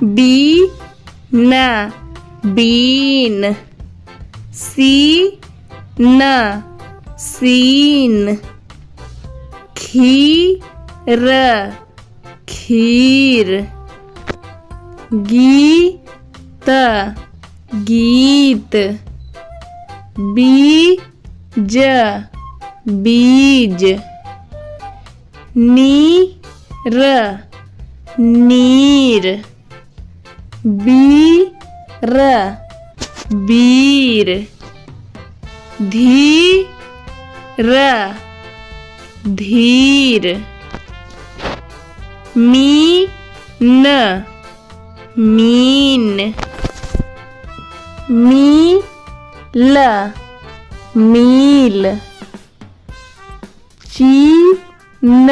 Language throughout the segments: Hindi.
बीन बीन सीन सीन खीर खीर गीत गीत बीज बीज नीर नीर बीर बीर धीर धीर मीन मीन मील मील चीन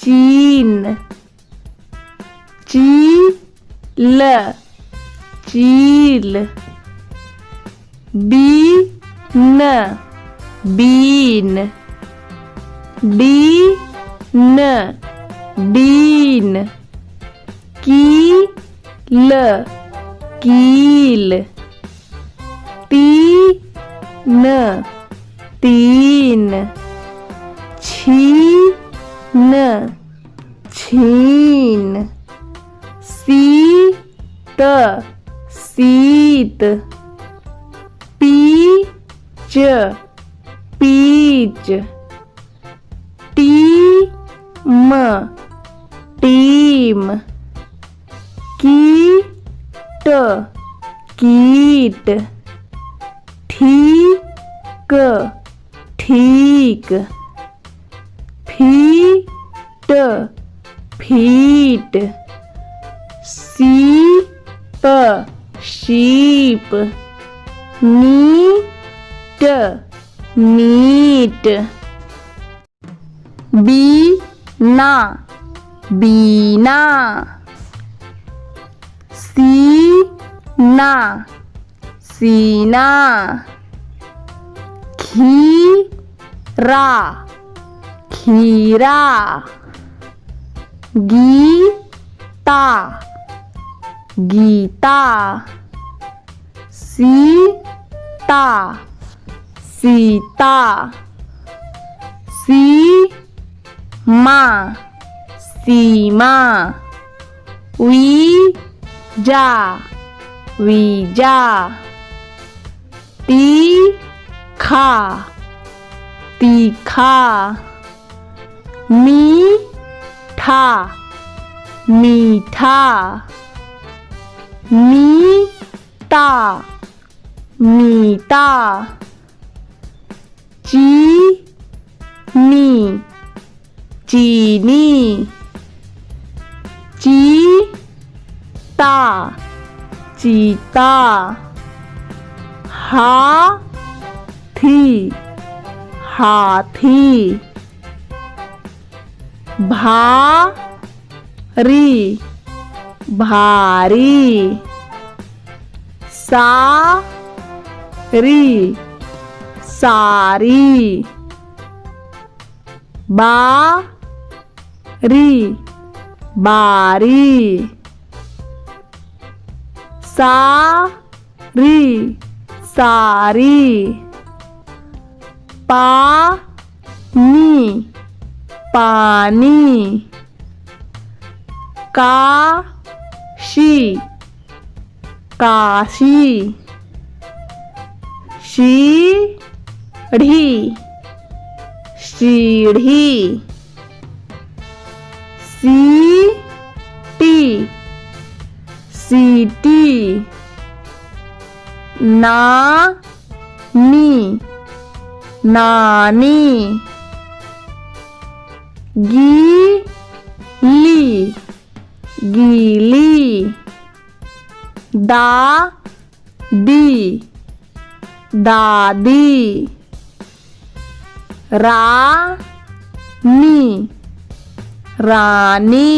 चीन चील चील बीन बीन डीन डीन कील कील तीन तीन छीन छीन सीत सीत पीच पीच टीम टीम कीट कीट ठीक ठीक फीट फीट सीप शीप नीट नीट बीना बीना सीना सीना खीरा खीरा गीता गीता सीता सीता सीमा सीमा वीजा वीजा तीखा तीखा मीठा मीठा मीता मीता चीनी चीनी चीता चीता हाथी हाथी भारी भारी सारी सारी बारी बारी सारी सारी पानी पानी काशी काशी सीढ़ी सीढ़ी सीटी सीटी नानी नानी गीली गीली दादी दादी रानी रानी